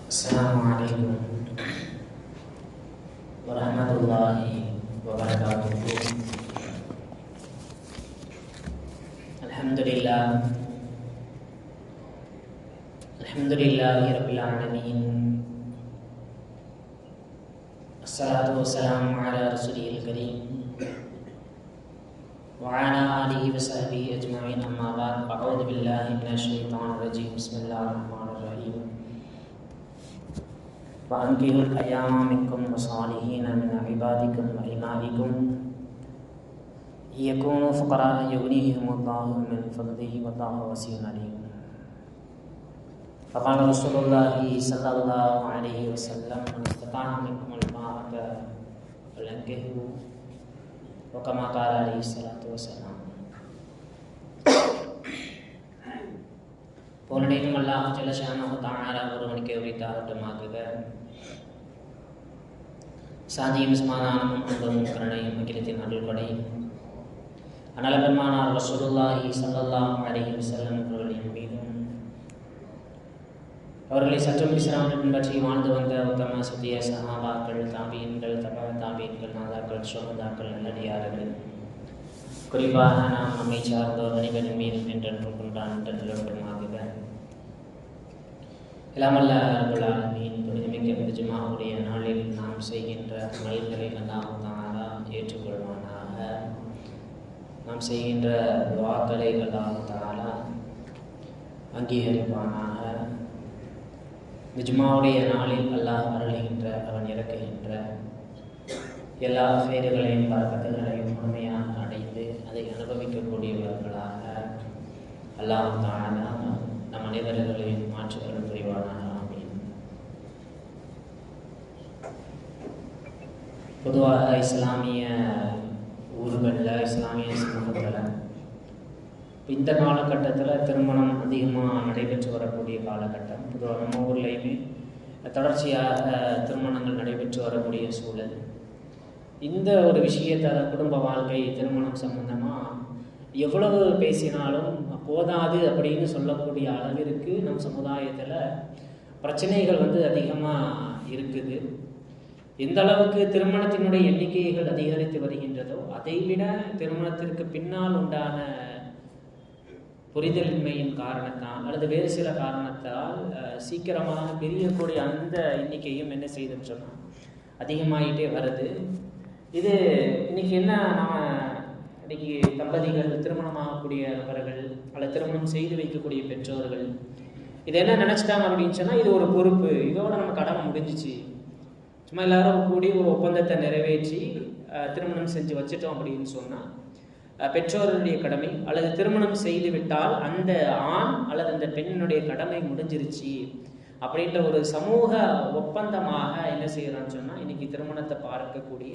Assalamualaikum warahmatullahi wabarakatuh. Alhamdulillahi rabbil alamin. Assalatu wassalamu ala rasulil karim wa ala alihi wa sahbihi ajma'in, amma ba'd. A'udzu billahi minasy syaithanir rajim. Bismillahirrahmanirrahim. وأنكحوا الأيام منكم والصالحين من عبادكم وإمائكم يكونوا فقراء يغنيهم الله من فضله والله واسع عليم. فقال رسول الله صلى الله عليه وسلم: من استطاع منكم الباءة فلينكحوا، وكما قال عليه الصلاة والسلام. பூரணேகம் அல்லாஹ் ஜல்ல ஷானஹு தஆலா ஒருவனுக்கே உரித்தாகட்டுமாக. சாந்தியும் சமாதானமும் அன்பும் கருணையும் அகிலத்தின் அருள்படை அனல் பெருமானார் ரசூலுல்லாஹி ஸல்லல்லாஹு அலைஹி வஸல்லம் அவர்களின் மீதும் அவர்களை சற்றும் பிசராமல் பின்பற்றி வாழ்ந்து வந்த உத்தம சத்திய சஹாபாக்கள், தாபீன்கள், தபா தாபீன்கள், நாதாக்கள், ஷுஹதாக்கள், நல்லடியார்கள், குறிப்பாக நாம் நம்மை சார்ந்தோர் அனைவரின் மீதும் என்றென்றும் கொண்டான் நிலவட்டுமாக. இல்லாமல்ல ரப்பல் ஆலமீன் புனிதமிக்க ஜும்ஆவுடைய நாளில் நாம் செய்கின்ற அமல்களை அல்லாஹ் தஆலா ஏற்றுக்கொள்வானாக. நாம் செய்கின்ற துஆக்களை அல்லாஹ் தஆலா அங்கீகரிப்பானாக. ஜும்ஆவுடைய நாளில் அல்லாஹ் அருளுகின்ற, அவன் இறக்குகின்ற எல்லா ஃபைர்களையும் பரக்கத்துகளையும் முழுமையாக அடைந்து அதை அனுபவிக்கக்கூடியவர்களாக அல்லாஹ் தஆலா நம் அனைவர்களையும் மாற்றுகள் புரிவானாக. ஆமீன். பொதுவாக இஸ்லாமிய ஊர்களில், இஸ்லாமிய சமூகத்தில் இந்த காலகட்டத்தில் திருமணம் அதிகமாக நடைபெற்று வரக்கூடிய காலகட்டம். பொதுவாக நம்ம ஊர்லேயுமே தொடர்ச்சியாக திருமணங்கள் நடைபெற்று வரக்கூடிய சூழல். இந்த ஒரு விஷயத்தை, குடும்ப வாழ்க்கை, திருமணம் சம்பந்தமாக எவ்வளவு பேசினாலும் போதாது அப்படின்னு சொல்லக்கூடிய அளவிற்கு நம் சமுதாயத்தில் பிரச்சனைகள் அதிகமாக இருக்குது. எந்த அளவுக்கு திருமணத்தினுடைய எண்ணிக்கைகள் அதிகரித்து வருகின்றதோ அதைவிட திருமணத்திற்கு பின்னால் உண்டான புரிதலின்மையின் காரணத்தால் அல்லது வேறு சில காரணத்தால் சீக்கிரமாக பிரியக்கூடிய அந்த எண்ணிக்கையும் என்ன செய்யுதுன்னு சொன்னால் அதிகமாகிட்டே வருது. இது இன்னைக்கு என்ன, நாம் இன்னைக்கு தம்பதிகள், திருமணமாகக்கூடிய நபர்கள் அல்லது திருமணம் செய்து வைக்கக்கூடிய பெற்றோர்கள் இது என்ன நினச்சிட்டாங்க அப்படின்னு சொன்னால், இது ஒரு பொறுப்பு, இதோட நம்ம கடமை முடிஞ்சிச்சு, சும்மா எல்லாரும் கூடி ஒரு ஒப்பந்தத்தை நிறைவேற்றி திருமணம் செஞ்சு வச்சுட்டோம் அப்படின்னு சொன்னால் பெற்றோருடைய கடமை, அல்லது திருமணம் செய்து விட்டால் அந்த ஆண் அல்லது அந்த பெண்ணினுடைய கடமை முடிஞ்சிருச்சு அப்படின்ற ஒரு சமூக ஒப்பந்தமாக என்ன செய்யறான்னு சொன்னால் இன்னைக்கு திருமணத்தை பார்க்கக்கூடிய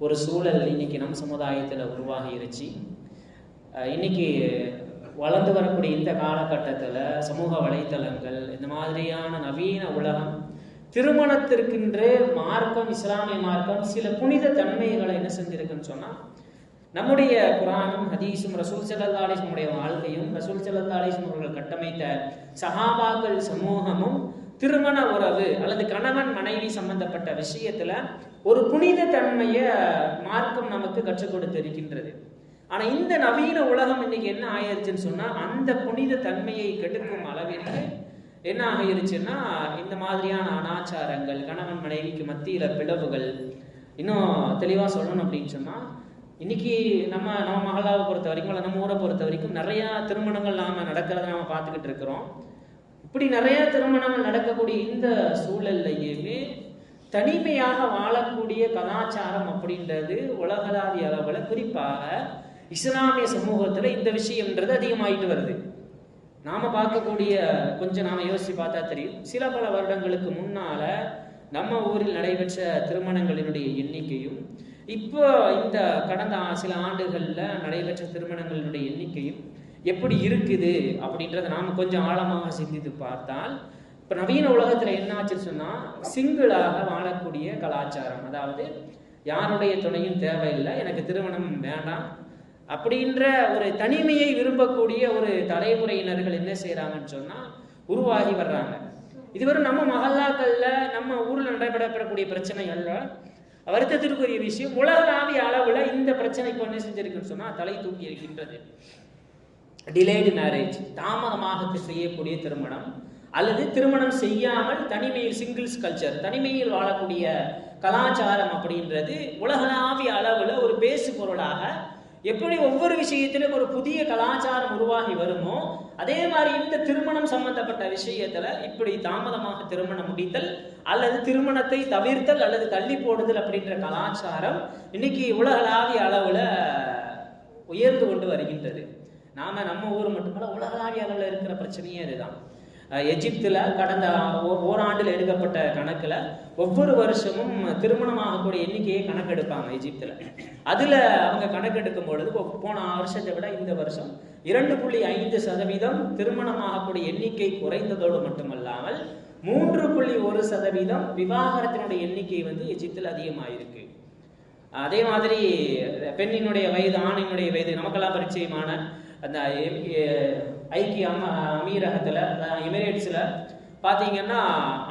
ஒரு சூழல் இன்னைக்கு நம் சமுதாயத்தில் உருவாகிருச்சு. இன்னைக்கு வளர்ந்து வரக்கூடிய இந்த காலகட்டத்தில் சமூக வலைத்தளங்கள், இந்த மாதிரியான நவீன உலகம் திருமணத்திற்கென்று மார்க்கம், இஸ்லாமிய மார்க்கம் சில புனித தன்மைகளை என்ன செஞ்சிருக்குன்னு சொன்னால், நம்முடைய குர்ஆனும் ஹதீஸும் ரசூல் ஸல்லல்லாஹு அலைஹி வஸல்லம் வாழ்க்கையும் ரசூல் ஸல்லல்லாஹு அலைஹி வஸல்லம் அவர்கள் கட்டமைத்த சஹாபாக்கள் சமூகமும் திருமண உறவு அல்லது கணவன் மனைவி சம்பந்தப்பட்ட விஷயத்துல ஒரு புனித தன்மையை மார்க்கம் நமக்கு கற்றுக் கொடுத்திருக்கின்றது. ஆனா இந்த நவீன உலகம் இன்னைக்கு என்ன ஆயிருச்சுன்னு சொன்னா, அந்த புனித தன்மையை கெடுக்கும் அளவிற்கு என்ன ஆகிருச்சுன்னா இந்த மாதிரியான அனாச்சாரங்கள், கணவன் மனைவிக்கு மத்தியில பிளவுகள். இன்னும் தெளிவா சொல்லணும் அப்படின்னு சொன்னா, இன்னைக்கு நம்ம மகளாவை பொறுத்த வரைக்கும் அல்ல நம்ம ஊரை பொறுத்த வரைக்கும் நிறைய திருமணங்கள் நடக்கிறத நாம பார்த்துக்கிட்டு இருக்கிறோம். இப்படி நிறைய திருமணங்கள் நடக்கக்கூடிய இந்த சூழல்லையுமே தனிமையாக வாழக்கூடிய கலாச்சாரம் அப்படின்றது உலகளாவிய அளவில் குறிப்பாக இஸ்லாமிய சமூகத்துல இந்த விஷயம்ன்றது அதிகமாயிட்டு வருது. நாம பார்க்கக்கூடிய கொஞ்சம் நாம யோசிச்சு பார்த்தா தெரியும், சில பல வருடங்களுக்கு முன்னால நம்ம ஊரில் நடைபெற்ற திருமணங்களினுடைய எண்ணிக்கையும் இப்போ இந்த கடந்த சில ஆண்டுகள்ல நடைபெற்ற திருமணங்களினுடைய எண்ணிக்கையும் எப்படி இருக்குது அப்படின்றத நாம கொஞ்சம் ஆழமாக சிந்தித்து பார்த்தால், இப்ப நவீன உலகத்துல என்ன ஆச்சுன்னு சொன்னா, சிங்கிளாக வாழக்கூடிய கலாச்சாரம், அதாவது யாருடைய துணையும் தேவையில்லை, எனக்கு திருமணம் வேண்டாம் அப்படின்ற ஒரு தனிமையை விரும்பக்கூடிய ஒரு தலைமுறையினர்கள் என்ன செய்யறாங்கன்னு சொன்னா உருவாகி வர்றாங்க. இது வெறும் நம்ம மஹல்லாக்கள்ல நம்ம ஊர்ல நடைபெறக்கூடிய பிரச்சனை அல்ல, வருத்தத்திற்குரிய விஷயம். உலகளாவிய அளவுல இந்த பிரச்சனை இப்போ என்ன செஞ்சிருக்குன்னு சொன்னா தலை தூக்கி இருக்கின்றது. டிலேடு மேரேஜ், தாமதமாக செய்யக்கூடிய திருமணம், அல்லது திருமணம் செய்யாமல் தனிமையில் சிங்கிள்ஸ் கல்ச்சர், தனிமையில் வாழக்கூடிய கலாச்சாரம் அப்படின்றது உலகளாவிய அளவுல ஒரு பேசு பொருளாக எப்படி ஒவ்வொரு விஷயத்திலும் ஒரு புதிய கலாச்சாரம் உருவாகி வருமோ அதே மாதிரி இந்த திருமணம் சம்பந்தப்பட்ட விஷயத்துல இப்படி தாமதமாக திருமணம் முடித்தல் அல்லது திருமணத்தை தவிர்த்தல் அல்லது தள்ளி போடுதல் அப்படின்ற கலாச்சாரம் இன்னைக்கு உலகளாவிய அளவுல உயர்ந்து கொண்டு வருகின்றது. நம்ம ஊர் மட்டுமல்ல, உலகளாவிய அளவில் இருக்கிற பிரச்சனையே அதுதான். எகிப்துல கடந்த ஓராண்டில் எடுக்கப்பட்ட கணக்குல ஒவ்வொரு வருஷமும் திருமணமாகக்கூடிய எண்ணிக்கையை கணக்கெடுப்பாங்க எகிப்துல. அதுல அவங்க கணக்கெடுக்கும் பொழுது போன வருஷத்தை விட இந்த வருஷம் 2.5% திருமணமாகக்கூடிய எண்ணிக்கை குறைந்ததோடு மட்டுமல்லாமல் 3.1% விவாகரத்தினுடைய எண்ணிக்கை எகிப்துல அதிகமாயிருக்கு. அதே மாதிரி பெண்ணினுடைய வயது ஆணினுடைய வயது நமக்கெல்லாம் பரிச்சயமான அந்த ஐக்கிய அமீரகத்துல எமிரேட்ஸ்ல பாத்தீங்கன்னா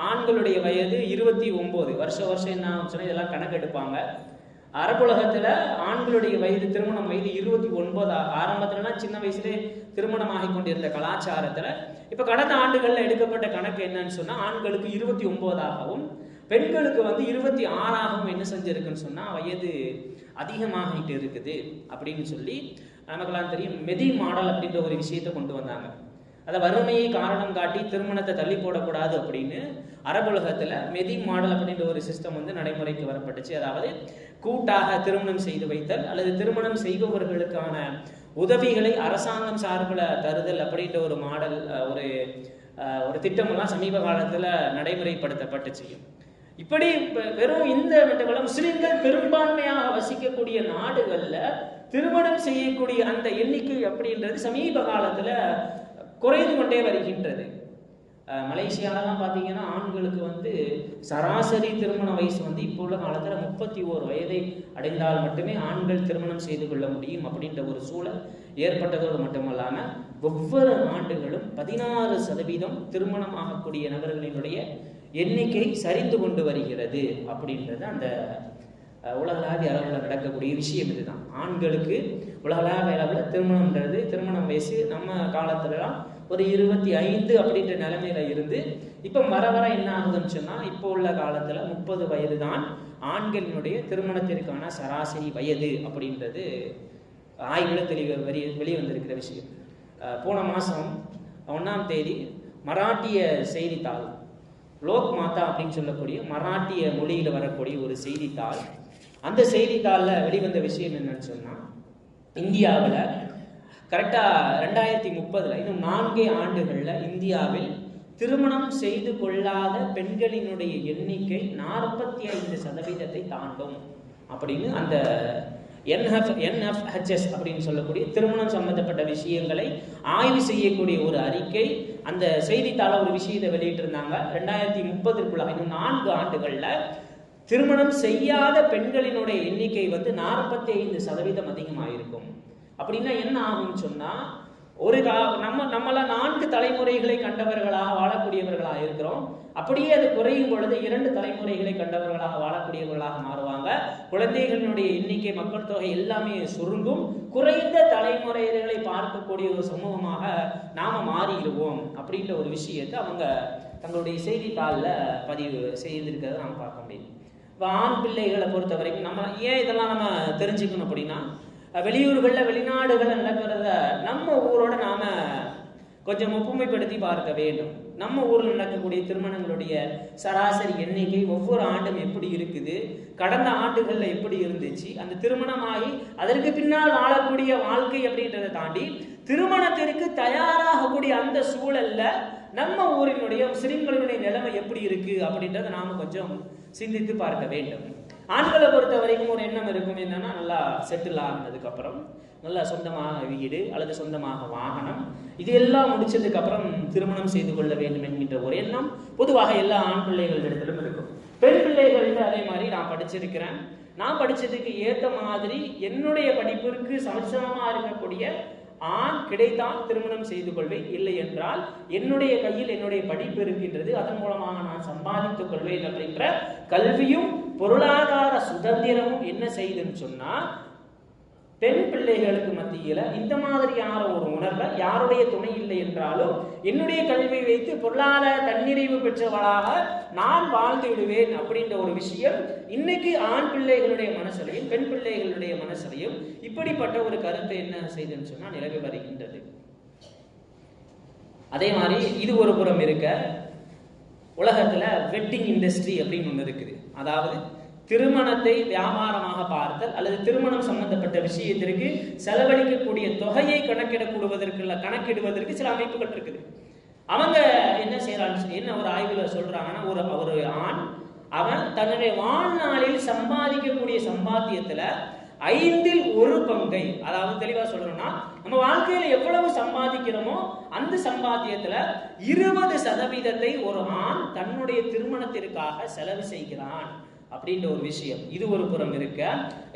ஆண்களுடைய வயது 29 வருஷம் என்ன சொன்னா இதெல்லாம் கணக்கெடுப்பாங்க. அரபுலகத்துல ஆண்களுடைய வயது திருமண வயது 29. ஆரம்பத்துலலாம் சின்ன வயசுலேயே திருமணம் ஆகி கொண்டிருந்த கலாச்சாரத்துல இப்ப கடந்த ஆண்டுகள்ல எடுக்கப்பட்ட கணக்கு என்னன்னு சொன்னா ஆண்களுக்கு 29ஆகவும் பெண்களுக்கு 26ஆகவும் என்ன செஞ்சிருக்குன்னு சொன்னா வயது அதிகமாகிட்டு இருக்குது அப்படின்னு சொல்லி நமக்கெல்லாம் தெரியும். மெதி மாடல் அப்படின்ற ஒரு விஷயத்தை கொண்டு வந்தாங்க. அதை வறுமையை காரணம் காட்டி திருமணத்தை தள்ளி போடக்கூடாது அப்படின்னு அரபுலகத்துல மெதி மாடல் அப்படின்ற ஒரு சிஸ்டம் நடைமுறைக்கு வரப்பட்டுச்சு. அதாவது கூட்டாக திருமணம் செய்து வைத்தல் அல்லது திருமணம் செய்பவர்களுக்கான உதவிகளை அரசாங்கம் சார்பில் தருதல் அப்படின்ற ஒரு மாடல் ஒரு திட்டமெல்லாம் சமீப காலத்துல நடைமுறைப்படுத்தப்பட்டுச்சு. இப்படி வெறும் இந்த முஸ்லிம்கள் பெரும்பான்மையாக வசிக்கக்கூடிய நாடுகள்ல திருமணம் செய்யக்கூடிய அந்த எண்ணிக்கை அப்படின்றது சமீப காலத்துல குறைந்து கொண்டே வருகின்றது. மலேசியாலலாம் பார்த்தீங்கன்னா ஆண்களுக்கு சராசரி திருமண வயசு இப்போ உள்ள காலத்துல 31 வயதை அடைந்தால் மட்டுமே ஆண்கள் திருமணம் செய்து கொள்ள முடியும் அப்படின்ற ஒரு சூழல் ஏற்பட்டதோடு மட்டுமல்லாம ஒவ்வொரு ஆண்டுகளும் 16% திருமணம் ஆகக்கூடிய நபர்களினுடைய எண்ணிக்கை சரிந்து கொண்டு வருகிறது அப்படின்றது அந்த உலகளாவிய அளவில் நடக்கக்கூடிய விஷயம். இதுதான் ஆண்களுக்கு உலகளாவிய அளவில் திருமண வயசு நம்ம காலத்துலலாம் ஒரு 25 அப்படின்ற நிலைமையில இருந்து இப்போ வர என்ன ஆகுதுன்னு சொன்னா இப்போ உள்ள காலத்துல 30 வயது தான் ஆண்களினுடைய திருமணத்திற்கான சராசரி வயது அப்படின்றது ஆய்வுல வெளிவந்திருக்கிற விஷயம். போன மாசம் 1ஆம் தேதி மராட்டிய செய்தித்தாள் லோக் மாதா அப்படின்னு சொல்லக்கூடிய மராட்டிய மொழியில வரக்கூடிய ஒரு செய்தித்தாள், அந்த செய்தித்தாள்ல வெளிவந்த விஷயம் என்னன்னு சொன்னா இந்தியாவில் கரெக்டா 2030 இன்னும் 4 ஆண்டுகள்ல இந்தியாவில் திருமணம் செய்து கொள்ளாத பெண்களினுடைய எண்ணிக்கை 45% தாண்டும் அப்படின்னு அந்த NFHS அப்படின்னு சொல்லக்கூடிய திருமணம் சம்பந்தப்பட்ட விஷயங்களை ஆய்வு செய்யக்கூடிய ஒரு அறிக்கை அந்த செய்தித்தாள ஒரு விஷயத்தை வெளியிட்டு இருந்தாங்க. 2030 இன்னும் 4 ஆண்டுகள்ல திருமணம் செய்யாத பெண்களினுடைய எண்ணிக்கை 45% அதிகமாயிருக்கும். அப்படின்னா என்ன ஆகும்னு சொன்னா நம்மள 4 தலைமுறைகளை கண்டவர்களாக வாழக்கூடியவர்களாக இருக்கிறோம். அப்படியே அது குறையும் பொழுது 2 தலைமுறைகளை கண்டவர்களாக வாழக்கூடியவர்களாக மாறுவாங்க. குழந்தைகளினுடைய எண்ணிக்கை மக்கள் தொகை எல்லாமே சுருங்கும். குறைந்த தலைமுறைகளை பார்க்கக்கூடிய ஒரு சமூகமாக நாம மாறிடுவோம் அப்படின்ற ஒரு விஷயத்தை அவங்க தங்களுடைய செய்தித்தாளில் பதிவு செய்திருக்கிறத நாம் பார்க்க முடியும். இப்போ ஆண் பிள்ளைகளை பொறுத்த வரைக்கும் நம்ம ஏன் இதெல்லாம் நம்ம தெரிஞ்சுக்கணும் அப்படின்னா வெளியூர்களில் வெளிநாடுகளில் நடக்கிறத நம்ம ஊரோட நாம கொஞ்சம் ஒப்புமைப்படுத்தி பார்க்க வேண்டும். நம்ம ஊரில் நடக்கக்கூடிய திருமணங்களுடைய சராசரி எண்ணிக்கை ஒவ்வொரு ஆண்டும் எப்படி இருக்குது, கடந்த ஆண்டுகளில் எப்படி இருந்துச்சு, அந்த திருமணமாகி அதற்கு பின்னால் வாழக்கூடிய வாழ்க்கை அப்படின்றத தாண்டி திருமணத்திற்கு தயாராகக்கூடிய அந்த சூழல்ல நம்ம ஊரினுடைய முஸ்லிம்களினுடைய நிலைமை எப்படி இருக்கு அப்படின்றத நாம கொஞ்சம் சிந்தித்து பார்க்க வேண்டும். ஆண்களை பொறுத்த வரைக்கும் ஒரு எண்ணம் இருக்கும், என்னன்னா நல்லா செட்டில் ஆனதுக்கு அப்புறம் நல்லா சொந்தமாக வீடு அல்லது சொந்தமாக வாகனம் இது எல்லாம் முடிச்சதுக்கு அப்புறம் திருமணம் செய்து கொள்ள வேண்டும் என்கின்ற ஒரு எண்ணம் பொதுவாக எல்லா ஆண் பிள்ளைகளிடத்திலும் இருக்கும். பெண் பிள்ளைகள் அதே மாதிரி நான் படிச்சிருக்கிறேன், நான் படிச்சதுக்கு ஏற்ற மாதிரி என்னுடைய படிப்பிற்கு சமசமமா இருக்கக்கூடிய ஆண் கிடைத்தால் திருமணம் செய்து கொள்வேன், இல்லை என்றால் என்னுடைய கையில் என்னுடைய படிப்பு இருக்கின்றது, அதன் மூலமாக நான் சம்பாதித்துக் கொள்வேன் அப்படின்ற கல்வியும் பொருளாதார சுதந்திரமும் என்ன செய்துன்னு சொன்னா பெண் பிள்ளைகளுக்கு மத்தியில இந்த மாதிரியான ஒரு உணர்வை, யாருடைய துணை இல்லை என்றாலும் என்னுடைய கல்வியை வைத்து பொருளாதார தன்னிறைவு பெற்றவளாக நான் வாழ்ந்து விடுவேன் அப்படின்ற ஒரு விஷயம் இன்னைக்கு ஆண் பிள்ளைகளுடைய மனசிலையும் பெண் பிள்ளைகளுடைய மனசிலையும் இப்படிப்பட்ட ஒரு கருத்தை என்ன செய்துன்னு சொன்னா நிலவி வருகின்றது. அதே மாதிரி இது ஒரு புறம் இருக்க, உலகத்துல வெட்டிங் இண்டஸ்ட்ரி அப்படின்னு ஒண்ணு இருக்குது. அதாவது திருமணத்தை வியாபாரமாக பார்த்தல் அல்லது திருமணம் சம்பந்தப்பட்ட விஷயத்திற்கு செலவழிக்கக்கூடிய தொகையை கணக்கிடுவதற்கு சில அமைப்புகள் இருக்குது. அவங்க என்ன செய்யறாங்க, என்ன ஒரு ஆய்வுல சொல்றாங்கன்னா, ஒரு ஆண் அவன் தன்னுடைய வாழ்நாளில் சம்பாதிக்கக்கூடிய சம்பாத்தியத்துல 1/5, அதாவது தெளிவா சொல்லணும்னா நம்ம வாழ்க்கையில எவ்வளவு சம்பாதிக்கிறோமோ அந்த சம்பாத்தியத்துல 20% ஒரு ஆண் தன்னுடைய திருமணத்திற்காக செலவு செய்கிறான் அப்படின்ற ஒரு விஷயம். இது ஒரு புறம் இருக்க,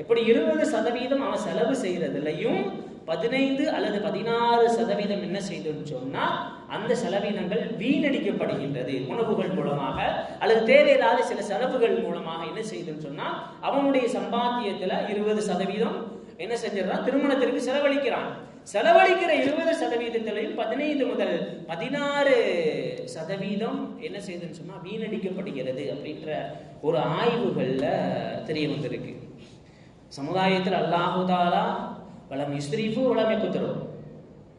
இப்படி 20% அவன் செலவு செய்யறதுலையும் 15 அல்லது 16% என்ன செய்துன்னு சொன்னா அந்த செலவினங்கள் வீணடிக்கப்படுகின்றது. உணவுகள் மூலமாக அல்லது தேவையில்லாத சில செலவுகள் மூலமாக என்ன செய்துன்னு சொன்னா அவனுடைய சம்பாத்தியத்துல 20% என்ன செஞ்சிடறான், திருமணத்திற்கு செலவழிக்கிறான். செலவழிக்கிற 20%-லையும் 15 முதல் 16% என்ன செய்யுதுன்னு சொன்னா வீணடிக்கப்படுகிறது அப்படின்ற ஒரு ஆய்வுகள்ல தெரிய வந்திருக்கு. சமுதாயத்தில் அல்லாஹு தஆலா வலம் யுஸ்ரிஃபு வலம் யக்துரு,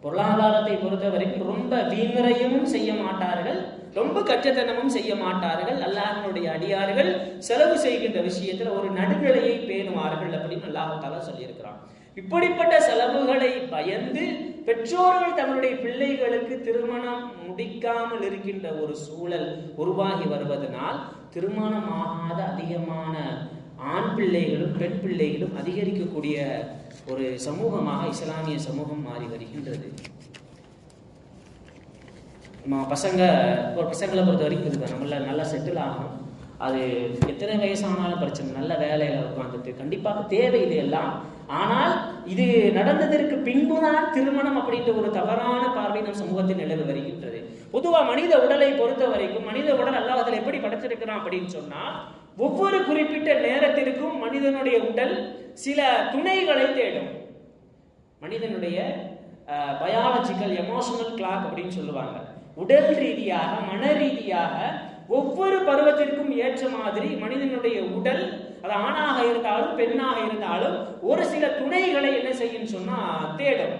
பொருளாதாரத்தை பொறுத்த வரைக்கும் ரொம்ப வீண்விரயமும் செய்ய மாட்டார்கள், ரொம்ப கச்சத்தனமும் செய்ய மாட்டார்கள். அல்லாஹ்வுடைய அடியார்கள் செலவு செய்கின்ற விஷயத்துல ஒரு நடுநிலையை பேணுவார்கள் அப்படின்னு அல்லாஹ் தஆலா சொல்லியிருக்கிறான். இப்படிப்பட்ட செலவுகளை பயந்து பெற்றோர்கள் தங்களுடைய பிள்ளைகளுக்கு திருமணம் முடிக்காமல் இருக்கின்ற ஒரு சூழல் உருவாகி வருவதனால் திருமணமாகாத அதிகமான ஆண் பிள்ளைகளும் பெண் பிள்ளைகளும் அதிகரிக்கக்கூடிய ஒரு சமூகமாக இஸ்லாமிய சமூகம் மாறி வருகின்றது. பசங்களை பொறுத்த வரைக்கும் இருக்கு, நம்மள நல்லா செட்டில் ஆகணும், அது எத்தனை வயசானாலும் பிரச்சனை, நல்ல வேலையில உட்காந்துட்டு கண்டிப்பாக தேவை இது எல்லாம். ஆனால் இது நடந்ததற்கு பின்புதான் திருமணம் அப்படின்ற ஒரு தவறான பார்வை நம் சமூகத்தில் நிலவு வருகின்றது. பொதுவா மனித உடலை பொறுத்த வரைக்கும் மனித உடல் அல்லாஹ் அதில் எப்படி படைச்சிருக்கிறான் அப்படின்னு சொன்னா ஒவ்வொரு குறிப்பிட்ட நேரத்திற்கும் மனிதனுடைய உடல் சில துணைகளை தேடும். மனிதனுடைய பயாலஜிக்கல் எமோஷனல் கிளாக் அப்படின்னு சொல்லுவாங்க. உடல் ரீதியாக மன ரீதியாக ஒவ்வொரு பருவத்திற்கும் ஏற்ற மாதிரி மனிதனுடைய உடல், அது ஆணாக இருந்தாலும் பெண்ணாக இருந்தாலும் ஒரு சில துணைகளை என்ன செய்யும் சொன்னா தேடும்.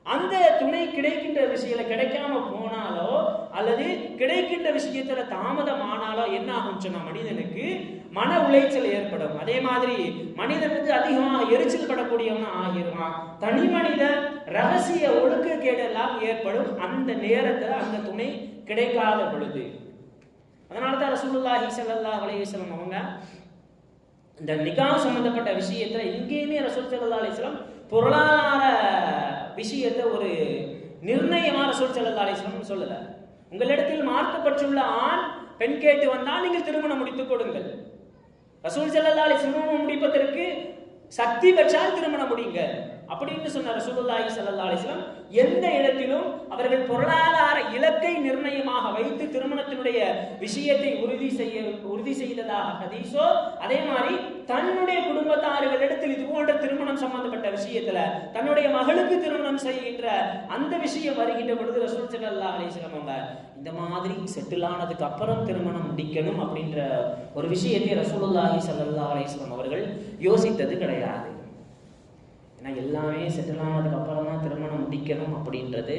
அந்த துணை கிடைக்கின்ற விஷயத்துல கிடைக்காம போனாலோ அல்லது கிடைக்கின்ற விஷயத்துல தாமதம் ஆனாலோ என்ன ஆகும் சொன்னா மனிதனுக்கு மன உளைச்சல் ஏற்படும். அதே மாதிரி மனிதனுக்கு அதிகமாக எரிச்சல் படக்கூடியவனா ஆகிருவான். தனி மனித ரகசிய ஒழுக்கக்கேடு எல்லாம் ஏற்படும் அந்த நேரத்துல அந்த துணை கிடைக்காத பொழுது. அதனாலதான் ரசூலுல்லாஹி ஸல்லல்லாஹு அலைஹி வஸல்லம் அவங்க இந்த நிகாஹ் சம்பந்தப்பட்ட விஷயத்துல எங்கேயுமே ரசூல் ஸல்லல்லாஹு அலைஹி வஸல்லம் பொருளாதார விஷயத்தை ஒரு நிர்ணயமா ரசூல் ஸல்லல்லாஹு அலைஹி வஸல்லம் சொல்லல. உங்களிடத்தில் மார்க்கப்பட்டுள்ள ஆண் பெண் கேட்டு வந்தால் நீங்கள் திருமணம் முடித்துக் கொடுங்கள். ரசூல் ஸல்லல்லாஹு அலைஹி வஸல்லம் முடிப்பதற்கு சக்தி பெற்றால் திருமணம் முடிங்க அப்படின்னு சொன்ன ரசூலுல்லாஹி ஸல்லல்லாஹு அலைஹி வஸல்லம் எந்த இடத்திலும் அவர்கள் பொருளாதார இலக்கை நிர்ணயமாக வைத்து திருமணத்தினுடைய விஷயத்தை உறுதி செய்ததாக ஹதீஸோ, அதே மாதிரி தன்னுடைய குடும்பத்தார்களிடத்தில் இது போன்ற திருமணம் சம்பந்தப்பட்ட விஷயத்துல தன்னுடைய மகளுக்கு திருமணம் செய்கின்ற அந்த விஷயம் வருகின்ற பொழுது ரசூல் ஸல்லல்லாஹு அலைஹி வஸல்லம் அவங்க இந்த மாதிரி செட்டில் ஆனதுக்கு அப்புறம் திருமணம் முடிக்கணும் அப்படின்ற ஒரு விஷயத்தை ரசூலுல்லாஹி ஸல்லல்லாஹு அலைஹி வஸல்லம் அவர்கள் யோசித்தது கிடையாது. ஏன்னா எல்லாமே செட்டில் ஆனதுக்கு அப்புறம் தான் திருமணம் முடிக்கணும் அப்படின்றது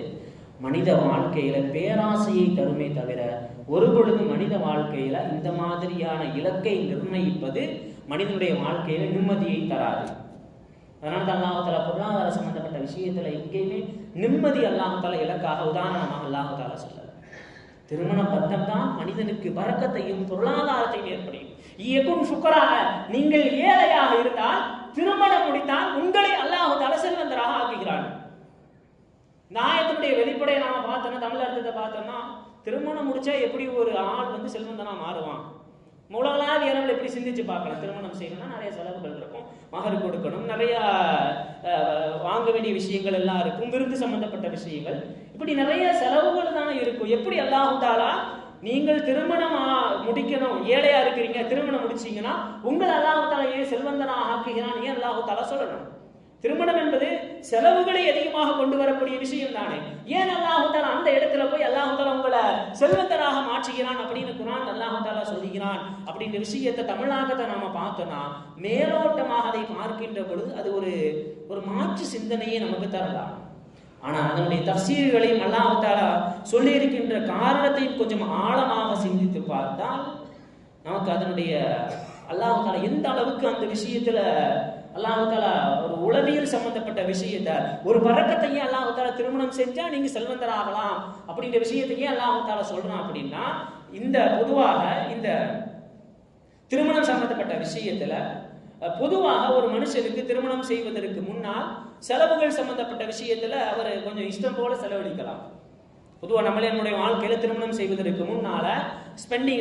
மனித வாழ்க்கையில பேராசையை தருமே தவிர ஒரு பொழுது மனித வாழ்க்கையில இந்த மாதிரியான இலக்கை நிர்ணயிப்பது மனிதனுடைய வாழ்க்கையில நிம்மதியை தராது. அதனால அல்லாஹ் தஆலா பொருளாதார சம்பந்தப்பட்ட விஷயத்துல எங்கேயுமே நிம்மதி அல்லாஹ் தஆலா இலக்காக உதாரணமாக அல்லாஹ் தஆலா சொல்லல. திருமண பந்தம் தான் மனிதனுக்கு பரக்கத்தையும் பொருளாதாரத்தையும் ஏற்படும். நீங்கள் ஏழையாக இருந்தால் திருமணம் முடித்தால் உங்களை அல்லாஹ் தஆலா செல்வந்தராக ஆக்குகிறான். இந்த ஆயத்தினுடைய வெளிப்படையை நாம பார்த்தோம்னா, தமிழ் அர்த்தத்தை பார்த்தோம்னா, திருமணம் முடிச்சா எப்படி ஒரு ஆள் செல்வந்தனா மாறுவான், உலகளாவிய அளவில் எப்படி சிந்திச்சு பார்க்கலாம். திருமணம் செய்யணும்னா நிறைய செலவுகள் இருக்கும், மகர் கொடுக்கணும், நிறைய வாங்க வேண்டிய விஷயங்கள் எல்லாம் இருக்கும், விருந்து சம்பந்தப்பட்ட விஷயங்கள், இப்படி நிறைய செலவுகள் தானே இருக்கும். எப்படி அல்லாஹ் தஆலா நீங்கள் திருமணம் முடிக்கணும், ஏழையா இருக்கிறீங்க, திருமணம் முடிச்சீங்கன்னா உங்கள் அல்லாஹ் தஆலா ஏன் செல்வந்தனாக ஆக்குகிறான், ஏன் அல்லாஹ் தஆலா சொல்லணும்? திருமணம் என்பது செலவுகளை அதிகமாக கொண்டு வரக்கூடிய விஷயம் தானே. ஏன் அல்லாஹ் தஆலா அந்த இடத்துல போய் அல்லாஹ் தஆலா உங்களை செல்வந்தராக மாற்றுகிறான் அப்படின்னு குர்ஆன் அல்லாஹ் தஆலா சொல்கிறான் அப்படின்ற விஷயத்தை தமிழாக்கத்தை நாம பார்த்தோம்னா மேலோட்டமாக அதை பார்க்கின்ற பொழுது அது ஒரு மாற்று சிந்தனையை நமக்கு தரலாம். ஆனா அதனுடைய தஃசீர்களையும் அல்லாஹ் தஆலா சொல்லி இருக்கின்ற காரணத்தையும் கொஞ்சம் ஆழமாக சிந்தித்து பார்த்தால் நமக்கு அதனுடைய அல்லாஹ் தஆலா எந்த அளவுக்கு அந்த விஷயத்துல அல்லாஹ் தஆலா ஒரு உளவியல் சம்பந்தப்பட்ட விஷயத்தை, ஒரு பரக்கத்தையும் அல்லாஹ் தஆலா திருமணம் செஞ்சா நீங்க செல்வந்தராகலாம் அப்படின்ற விஷயத்தையும் அல்லாஹ் தஆலா சொல்றான். அப்படின்னா இந்த பொதுவாக இந்த திருமணம் சம்பந்தப்பட்ட விஷயத்துல பொதுவாக ஒரு மனுஷனுக்கு திருமணம் செய்வதற்கு முன்னால் செலவுகள் சம்பந்தப்பட்ட விஷயத்துல அவர் கொஞ்சம் இஷ்டம் போல செலவழிக்கலாம். பொதுவாக நம்மளே நம்முடைய வாழ்க்கையில திருமணம் செய்வதற்கு முன்னால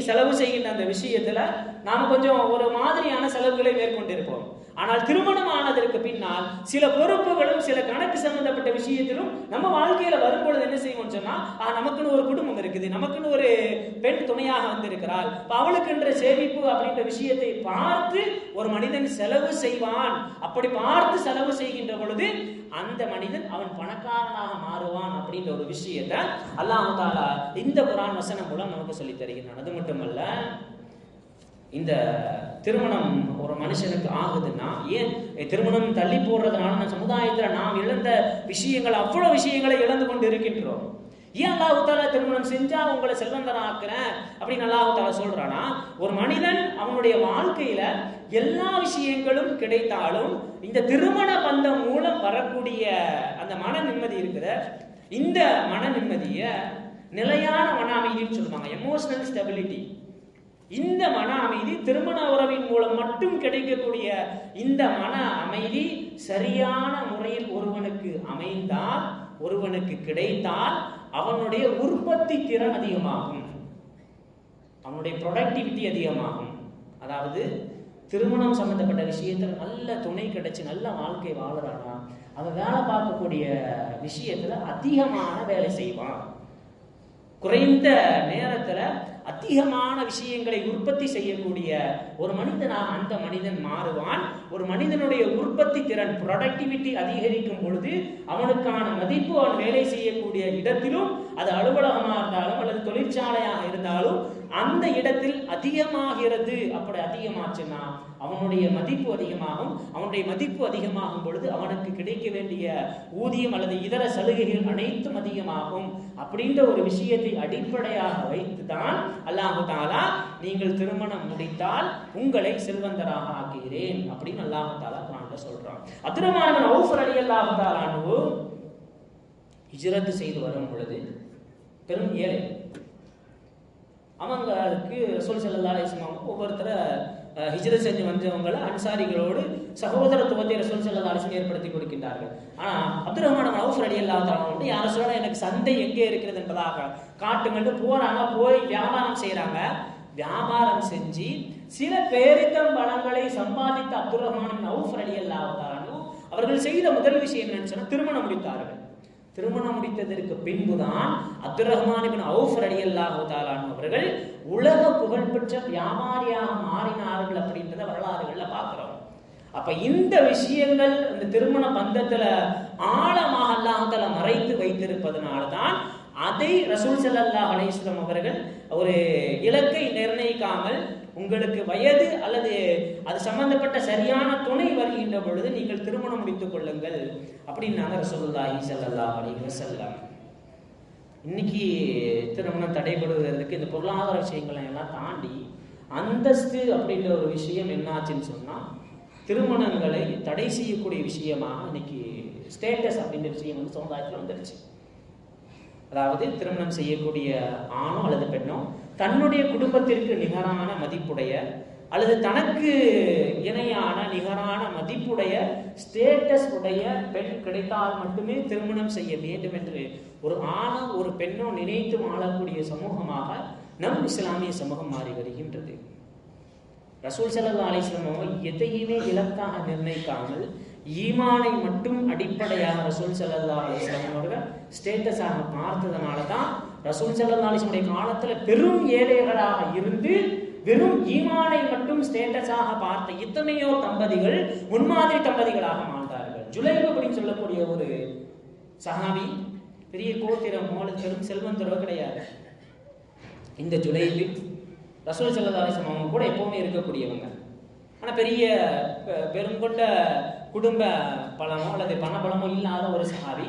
செலவு செய்கின்ற அந்த விஷயத்துல நாம கொஞ்சம் ஒரு மாதிரியான செலவுகளை மேற்கொண்டிருப்போம். ஆனால் திருமணம் ஆனதற்கு பின்னால் சில பொறுப்புகளும் சில கணக்கு சம்பந்தப்பட்ட விஷயத்திலும் நம்ம வாழ்க்கையில வரும்பொழுது என்ன செய்வோம் சொன்னா, நமக்குன்னு ஒரு குடும்பம் இருக்குது, நமக்குன்னு ஒரு பெண் துணையாக வந்திருக்கிறாள், அவளுக்குன்ற சேமிப்பு அப்படின்ற விஷயத்தை பார்த்து ஒரு மனிதன் செலவு செய்வான். அப்படி பார்த்து செலவு செய்கின்ற பொழுது அந்த மனிதன் அவன் பணக்காரனாக மாறுவான் அப்படின்ற ஒரு விஷயத்தை அல்லாஹ் தஆலா இந்த குர்ஆன் வசனம் மூலம் நமக்கு சொல்லி தருகிறான். அது மட்டுமல்ல, இந்த திருமணம் ஒரு மனுஷனுக்கு ஆகுதுன்னா, ஏன் திருமணம் தள்ளி போடுறதுனால நம்ம சமுதாயத்துல நாம் இழந்த விஷயங்கள், அவ்வளவு விஷயங்களை இழந்து கொண்டு இருக்கின்றோம். ஏன் அல்லாஹ் தஆலா திருமணம் செஞ்சா உங்களை செல்வந்தராக்குறேன் அப்படின்னு அல்லாஹ் தஆலா சொல்றானா, ஒரு மனிதன் அவனுடைய வாழ்க்கையில எல்லா விஷயங்களும் கிடைத்தாலும் இந்த திருமண பந்தம் மூலம் வரக்கூடிய அந்த மன நிம்மதி இருக்குது, இந்த மன நிம்மதிய நிலையான மன அமைதின்னு சொல்லுவாங்க, எமோஷனல் ஸ்டெபிலிட்டி. இந்த மன அமைதி திருமண உறவின் மூலம் மட்டும் கிடைக்கக்கூடிய இந்த மன அமைதி சரியான முறையில் ஒருவனுக்கு அமைந்தால், ஒருவனுக்கு கிடைத்தால் அவனுடைய உற்பத்தி திறன் அதிகமாகும், அவனுடைய ப்ரொடக்டிவிட்டி அதிகமாகும். அதாவது திருமணம் சம்பந்தப்பட்ட விஷயத்துல நல்ல துணை கிடைச்சு நல்ல வாழ்க்கை வாழறானா, அவன் வேலை பார்க்கக்கூடிய விஷயத்துல அதிகமான வேலை செய்வான். குறைந்த நேரத்துல அதிகமான விஷயங்களை உற்பத்தி செய்யக்கூடிய ஒரு மனிதனாக அந்த மனிதன் மாறுவான். ஒரு மனிதனுடைய உற்பத்தி திறன், ப்ரொடக்டிவிட்டி அதிகரிக்கும் பொழுது அவனுக்கான மதிப்பு, அவன் வேலை செய்யக்கூடிய இடத்திலும், அது அலுவலகமாக இருந்தாலும் அல்லது தொழிற்சாலையாக இருந்தாலும் அந்த இடத்தில் அதிகமாகிறது. அப்படி அதிகமாச்சுன்னா அவனுடைய மதிப்பு அதிகமாகும். அவனுடைய மதிப்பு அதிகமாகும் பொழுது அவனுக்கு கிடைக்க வேண்டிய ஊதியம் அல்லது இதர சலுகைகள் அனைத்தும் அதிகமாகும். அப்படின்ற ஒரு விஷயத்தை அடிப்படையாக வைத்துதான் அல்லாஹ் தஆலா நீங்கள் திருமணம் முடித்தால் உங்களை செல்வந்தராக ஆக்குகிறேன் அப்படின்னு அல்லாஹ் தஆலா குர்ஆன்ல சொல்றான். அப்துர்ரஹ்மான் இப்னு அவுஃப் ரலியல்லாஹு தஆலா அன்ஹு ஹிஜ்ரத் செய்து வரும் பொழுது பெரும் ஏழை. அவங்களுக்கு ரசூல் ஸல்லல்லாஹு அலைஹி வஸல்லம் ஒவ்வொருத்தர ஹிஜ்ரத் செஞ்சு வந்தவங்களை அன்சாரிகளோடு சகோதரத்துவத்தை ரசூல் ஸல்லல்லாஹு அலைஹி வஸல்லம் ஏற்படுத்தி கொடுக்கின்றார்கள். ஆனா அப்துர்ரஹ்மான் இப்னு அவுஃப் ரலியல்லாஹு தஆலா வந்து யார சொல்லலாம், எனக்கு சந்தை எங்கே இருக்கிறது என்பதாக காட்டுங்கன்னு போறாங்க. போய் வியாபாரம் செய்யறாங்க. வியாபாரம் செஞ்சு சில பேரித்தம் பணங்களை சம்பாதித்த அப்துர்ரஹ்மான் இப்னு அவுஃப் ரலியல்லாஹு தஆலா அவர்கள் செய்த முதல் விஷயம் என்னன்னு சொன்னா திருமணம் முடித்தார்கள். திருமணம் முடித்ததற்கு பின்புதான் அப்துர்ரஹ்மான் இப்னு அவுஃப் ரலியல்லாஹு தஆலா அவர்கள் உலக புகழ்பெற்ற வியாபாரியாக மாறினார்கள் அப்படின்றத வரலாறுகள்ல பார்க்கிறோம். அப்ப இந்த விஷயங்கள் இந்த திருமண பந்தத்துல ஆழமாக அல்லாஹ் தஆலா மறைத்து வைத்திருப்பதனால்தான் அதை ரசூல் ஸல்லல்லாஹு அலைஹி வஸல்லம் அவர்கள் ஒரு இலக்கை நிர்ணயிக்காமல், உங்களுக்கு வயது அல்லது அது சம்பந்தப்பட்ட சரியான துணை வருகின்ற பொழுது நீங்கள் திருமணம் முடித்துக் கொள்ளுங்கள் அப்படின்னாங்க ரசூலுல்லாஹி ஸல்லல்லாஹு அலைஹி வஸல்லம். இன்னைக்கு திருமணம் தடைபடுவதற்கு இந்த பொருளாதார விஷயங்களை எல்லாம் தாண்டி அந்தஸ்து அப்படின்ற ஒரு விஷயம் என்னாச்சுன்னு சொன்னா, திருமணங்களை தடை செய்யக்கூடிய விஷயமாக இன்னைக்கு ஸ்டேட்டஸ் அப்படின்ற விஷயம் வந்து சமுதாயத்தில் வந்துருச்சு. அதாவது திருமணம் செய்யக்கூடிய ஆணோ அல்லது பெண்ணோ தன்னுடைய குடும்பத்திற்கு நிகரான மதிப்புடைய அல்லது தனக்கு இணையான நிகரான மதிப்புடைய ஸ்டேட்டஸ் உடைய பெண் கிடைத்தால் மட்டுமே திருமணம் செய்ய வேண்டும் என்று ஒரு ஆணோ ஒரு பெண்ணோ நினைத்து வாழக்கூடிய சமூகமாக நம் இஸ்லாமிய சமூகம் மாறி வருகின்றது. ரசூல் ஸல்லல்லாஹு அலைஹி வஸல்லம் எதையுமே இலக்காக நிர்ணயிக்காமல் ஈமானை மட்டும் அடிப்படையாக ரசூல் ஸல்லல்லாஹு அலைஹி வஸல்லம் அவர்கள் ஸ்டேட்டஸாக பார்த்ததனால தான் ரசூல் ஸல்லல்லாஹு அலைஹி வஸல்லம் காலத்துல பெரும் ஏழைகளாக இருந்து வெறும் ஈமானை மட்டும் ஸ்டேட்டஸாக பார்த்த எத்தனையோ தம்பதிகள் முன்மாதிரி தம்பதிகளாக மாண்டார்கள். ஜுலைப் அப்படின்னு சொல்லக்கூடிய ஒரு சஹாபி, பெரிய கோத்திரம், பெரும் செல்வந்தரோ கிடையாது. இந்த ஜுலைப் ரசூல் ஸல்லல்லாஹு அலைஹி வஸல்லம் அவங்க கூட எப்பவுமே இருக்கக்கூடியவங்க. ஆனா பெரிய பெருங்கொண்ட குடும்ப பலமோ அல்லது பணபலமோ இல்லாத ஒரு சஹாபி.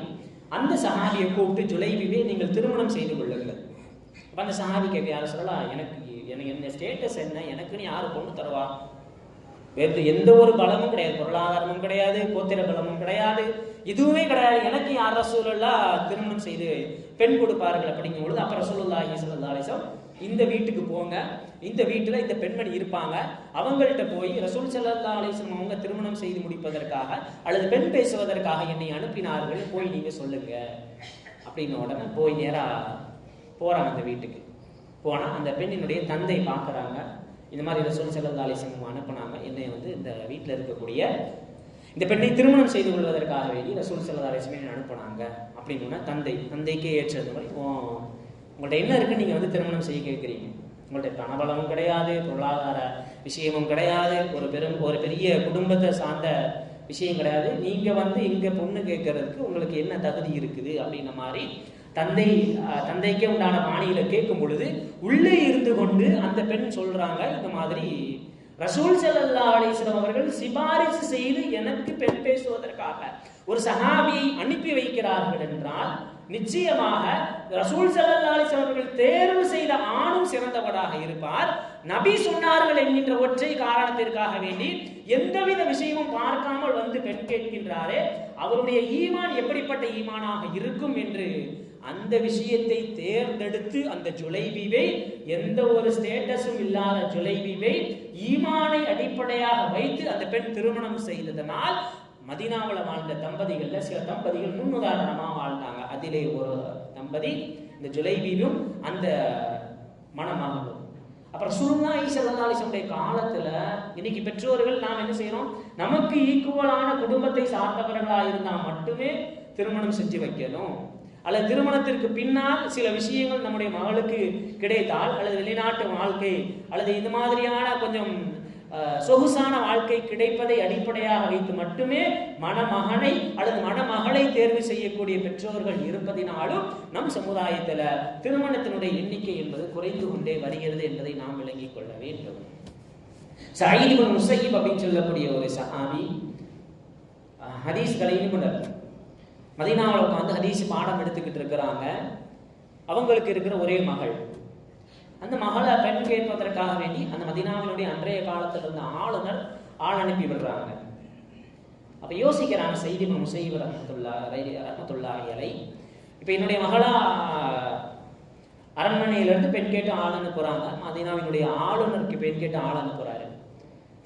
அந்த சஹாபியை கூப்பிட்டு ஜுலைபிவே நீங்கள் திருமணம் செய்து கொள்ளுங்கள். அப்ப அந்த சஹாபி கேட்க, யார சொல்லலாம், எனக்கு என்ன ஸ்டேட்டஸ் என்ன, எனக்குன்னு யாரு பொண்ணு தருவா? வேறு எந்த ஒரு பலமும் கிடையாது, பொருளாதாரமும் கிடையாது, கோத்திர பலமும் கிடையாது, இதுவுமே கிடையாது, எனக்கு யார் ரசூலுல்லாஹ் திருமணம் செய்து பெண் கொடுப்பார்கள் அப்படிங்கும் பொழுது அப்ப ரசூலுல்லாஹி ஸல்லல்லாஹு அலைஹி வஸல்லம் இந்த வீட்டுக்கு போங்க, இந்த வீட்டுல இந்த பெண்மணி இருப்பாங்க, அவங்கள்ட்ட போய் ரசூல் ஸல்லல்லாஹு அலைஹி வஸல்லம் அவங்க திருமணம் செய்து முடிப்பதற்காக அல்லது பெண் பேசுவதற்காக என்னை அனுப்பினார்கள், போய் நீங்க சொல்லுங்க அப்படின்னு. உடனே போய் நேரா போறாங்க அந்த வீட்டுக்கு. போனா அந்த பெண்ணினுடைய தந்தை பார்க்கறாங்க, இந்த மாதிரி ரசூல் ஸல்லல்லாஹு அலைஹி வஸல்லம் அனுப்புனாங்க, என்னை இந்த வீட்டில் இருக்கக்கூடிய இந்த பெண்ணை திருமணம் செய்து கொள்வதற்காக வேண்டி ரசூல் ஸல்லல்லாஹு அலைஹி வஸல்லம் அனுப்புனாங்க அப்படின்னு. தந்தைக்கே ஏற்றது மாதிரி, உங்கள்கிட்ட என்ன இருக்கு, நீங்க திருமணம் செய்ய கேட்குறீங்க, உங்கள்கிட்ட பணபலமும் கிடையாது, பொருளாதார விஷயமும் கிடையாது, ஒரு பெரிய குடும்பத்தை சார்ந்த விஷயம் கிடையாது, நீங்க இங்க பொண்ணு கேட்கறதுக்கு உங்களுக்கு என்ன தகுதி இருக்குது அப்படின்ன மாதிரி தந்தைக்கே உண்டான பாணியில கேட்கும் பொழுது உள்ளே இருந்து கொண்டு அந்த பெண் சொல்றாங்க, இந்த மாதிரி ரசூல் ஸல்லல்லாஹு அலைஹி வஸல்லம் அவர்கள் சிபாரிசு செய்து எனக்கு பெண் பேசுவதற்காக ஒரு சஹாபியை அனுப்பி வைக்கிறார்கள் என்றால் நிச்சயமாக ரசூல் ஸல்லல்லாஹு அலைஹி வஸல்லம் அவர்கள் தேர்வு செய்த ஆணும் சிறந்தவராக இருப்பார். நபி சொன்னார்கள் என்கின்ற ஒற்றை காரணத்திற்காக வேண்டி எந்தவித விஷயமும் பார்க்காமல் பெண் கேட்கின்றாரே, அவருடைய ஈமான் எப்படிப்பட்ட ஈமானாக இருக்கும் என்று அந்த விஷயத்தை தேர்ந்தெடுத்து அந்த ஜுலைபிவை, எந்த ஒரு ஸ்டேட்டஸும் இல்லாத ஜுலைபிவை ஈமானை அடிப்படையாக வைத்து அந்த பெண் திருமணம் செய்ததனால் மதீனாவில் வாழ்ந்த தம்பதிகள்ல சில தம்பதிகள் முன்னுதாரணமா வாழ்ந்தாங்க. அதிலே ஒரு தம்பதி இந்த ஜுலைபியும் அந்த மணமகளும். அப்புறம் ரசூலுல்லாஹி ஸல்லல்லாஹு அலைஹி வஸல்லம் காலத்துல இன்னைக்கு பெற்றோர்கள் நாம் என்ன செய்யறோம், நமக்கு ஈக்குவலான குடும்பத்தை சார்ந்தவர்களா இருந்தா மட்டுமே திருமணம் செஞ்சு வைக்கணும், அல்லது திருமணத்திற்கு பின்னால் சில விஷயங்கள் நம்முடைய மகளுக்கு கிடைத்தால், அல்லது வெளிநாட்டு வாழ்க்கை அல்லது இந்த மாதிரியான கொஞ்சம் சொகுசான வாழ்க்கை கிடைப்பதை அடிப்படையாக வைத்து மட்டுமே மணமகனை அல்லது மணமகளை தேர்வு செய்யக்கூடிய பெற்றோர்கள் இருப்பதினாலும் நம் சமுதாயத்தில் திருமணத்தினுடைய எண்ணிக்கை என்பது குறைந்து கொண்டே வருகிறது என்பதை நாம் விளங்கிக் கொள்ள வேண்டும். சயீத் இப்னு முஸையிப் அப்படின்னு சொல்லக்கூடிய ஒரு சஹாபி, ஹதீஸ்களை நிபுணர், மதீனாவில் உட்காந்து ஹதீஸ் பாடம் எடுத்துக்கிட்டு இருக்கிறாங்க. அவங்களுக்கு இருக்கிற ஒரே மகள். அந்த மகளை பெண் கேட்பதற்காக வேண்டி அந்த மதீனாவினுடைய அன்றைய காலத்தில் இருந்த ஆளுநர் ஆள் அனுப்பி விடுறாங்க. அப்ப யோசிக்கிறாங்க, சயீத் இப்னு முஸையிப் ரஹ்மத்துல்லாஹி அலைஹி, இப்ப என்னுடைய மகளா அரண்மனையிலிருந்து பெண் கேட்டு ஆள் அனுப்புறாங்க. மதீனாவினுடைய ஆளுநருக்கு பெண் கேட்டு ஆள் அனுப்புறாரு.